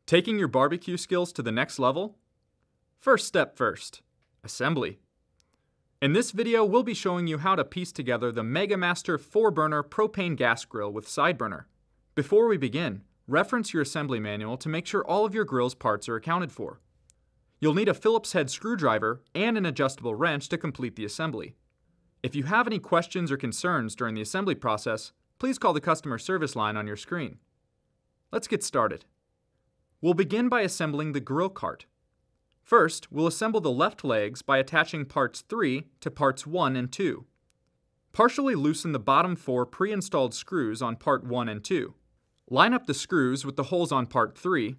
Taking your barbecue skills to the next level? First step first, assembly. In this video, we'll be showing you how to piece together the Megamaster 4-burner propane gas grill with side burner. Before we begin, reference your assembly manual to make sure all of your grill's parts are accounted for. You'll need a Phillips head screwdriver and an adjustable wrench to complete the assembly. If you have any questions or concerns during the assembly process, please call the customer service line on your screen. Let's get started. We'll begin by assembling the grill cart. First, we'll assemble the left legs by attaching parts 3 to parts 1 and 2. Partially loosen the bottom 4 pre-installed screws on part 1 and 2. Line up the screws with the holes on part 3,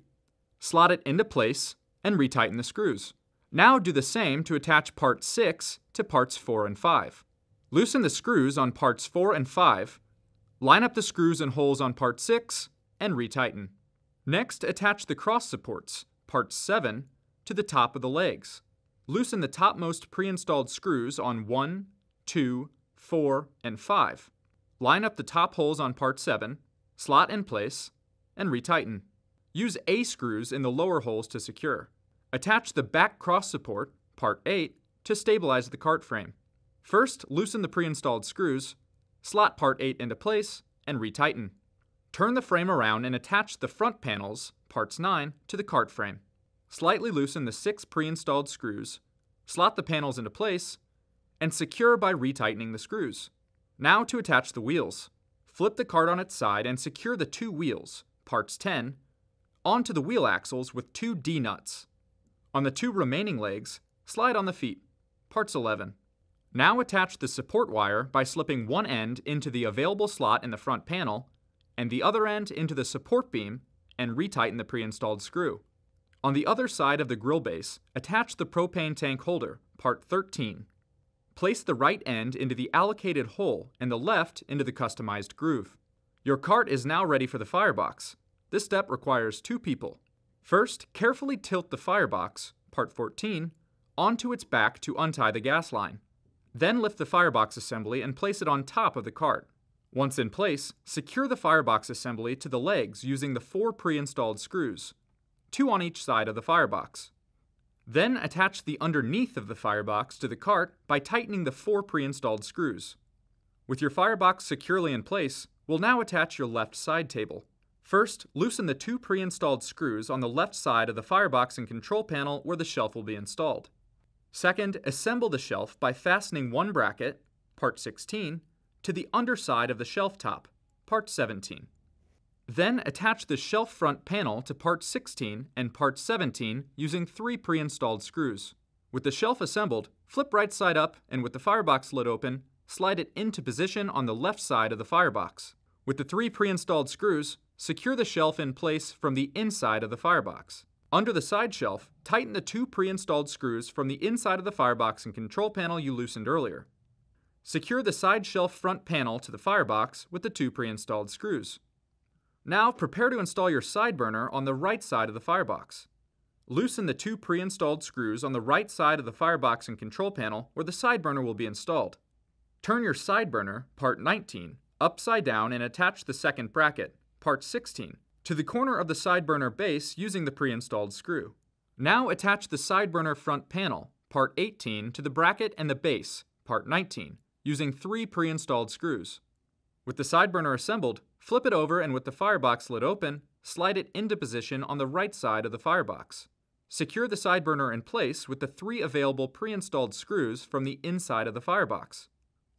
slot it into place, and retighten the screws. Now do the same to attach part 6 to parts 4 and 5. Loosen the screws on parts 4 and 5, line up the screws and holes on part 6, and retighten. Next, attach the cross supports, part 7, to the top of the legs. Loosen the topmost pre-installed screws on 1, 2, 4, and 5. Line up the top holes on part 7, slot in place, and retighten. Use A screws in the lower holes to secure. Attach the back cross support, part 8, to stabilize the cart frame. First, loosen the pre-installed screws, slot part 8 into place, and retighten. Turn the frame around and attach the front panels, parts 9, to the cart frame. Slightly loosen the 6 pre-installed screws, slot the panels into place, and secure by retightening the screws. Now to attach the wheels. Flip the cart on its side and secure the 2 wheels, parts 10, onto the wheel axles with 2 D-nuts. On the 2 remaining legs, slide on the feet, parts 11. Now attach the support wire by slipping one end into the available slot in the front panel and the other end into the support beam and retighten the pre-installed screw. On the other side of the grill base, attach the propane tank holder, part 13. Place the right end into the allocated hole and the left into the customized groove. Your cart is now ready for the firebox. This step requires 2 people. First, carefully tilt the firebox, part 14, onto its back to untie the gas line. Then lift the firebox assembly and place it on top of the cart. Once in place, secure the firebox assembly to the legs using the 4 pre-installed screws, 2 on each side of the firebox. Then attach the underneath of the firebox to the cart by tightening the 4 pre-installed screws. With your firebox securely in place, we'll now attach your left side table. First, loosen the 2 pre-installed screws on the left side of the firebox and control panel where the shelf will be installed. Second, assemble the shelf by fastening one bracket, part 16, to the underside of the shelf top, part 17. Then attach the shelf front panel to part 16 and part 17 using 3 pre-installed screws. With the shelf assembled, flip right side up and with the firebox lid open, slide it into position on the left side of the firebox. With the 3 pre-installed screws, secure the shelf in place from the inside of the firebox. Under the side shelf, tighten the 2 pre-installed screws from the inside of the firebox and control panel you loosened earlier. Secure the side shelf front panel to the firebox with the 2 pre-installed screws. Now prepare to install your side burner on the right side of the firebox. Loosen the 2 pre-installed screws on the right side of the firebox and control panel where the side burner will be installed. Turn your side burner, part 19, upside down and attach the second bracket, part 16, to the corner of the side burner base using the pre-installed screw. Now attach the side burner front panel, part 18, to the bracket and the base, part 19, using 3 pre-installed screws. With the side burner assembled, flip it over and with the firebox lid open, slide it into position on the right side of the firebox. Secure the side burner in place with the 3 available pre-installed screws from the inside of the firebox.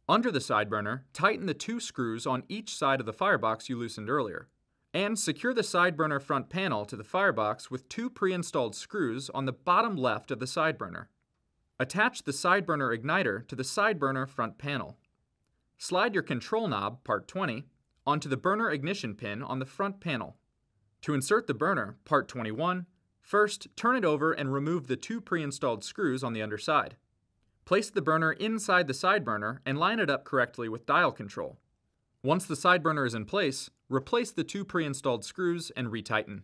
Under the side burner, tighten the 2 screws on each side of the firebox you loosened earlier. And secure the side burner front panel to the firebox with 2 pre-installed screws on the bottom left of the side burner. Attach the side burner igniter to the side burner front panel. Slide your control knob, part 20, onto the burner ignition pin on the front panel. To insert the burner, part 21, first turn it over and remove the 2 pre-installed screws on the underside. Place the burner inside the side burner and line it up correctly with dial control. Once the side burner is in place, replace the 2 pre-installed screws and retighten.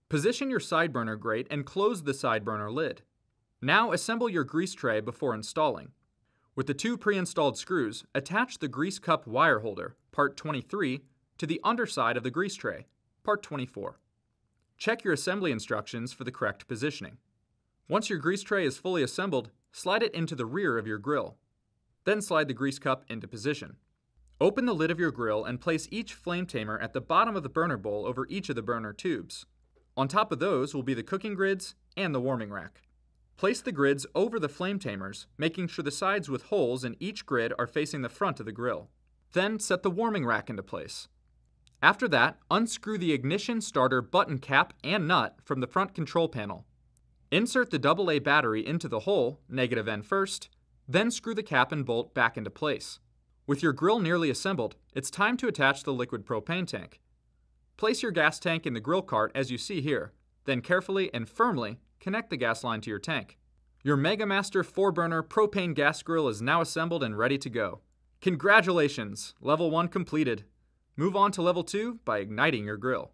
Position your side burner grate and close the side burner lid. Now assemble your grease tray before installing. With the 2 pre-installed screws, attach the grease cup wire holder, part 23, to the underside of the grease tray, part 24. Check your assembly instructions for the correct positioning. Once your grease tray is fully assembled, slide it into the rear of your grill. Then slide the grease cup into position. Open the lid of your grill and place each flame tamer at the bottom of the burner bowl over each of the burner tubes. On top of those will be the cooking grids and the warming rack. Place the grids over the flame tamers, making sure the sides with holes in each grid are facing the front of the grill. Then set the warming rack into place. After that, unscrew the ignition starter button cap and nut from the front control panel. Insert the AA battery into the hole, negative end first, then screw the cap and bolt back into place. With your grill nearly assembled, it's time to attach the liquid propane tank. Place your gas tank in the grill cart as you see here, then carefully and firmly connect the gas line to your tank. Your Megamaster 4-burner propane gas grill is now assembled and ready to go. Congratulations! Level 1 completed. Move on to Level 2 by igniting your grill.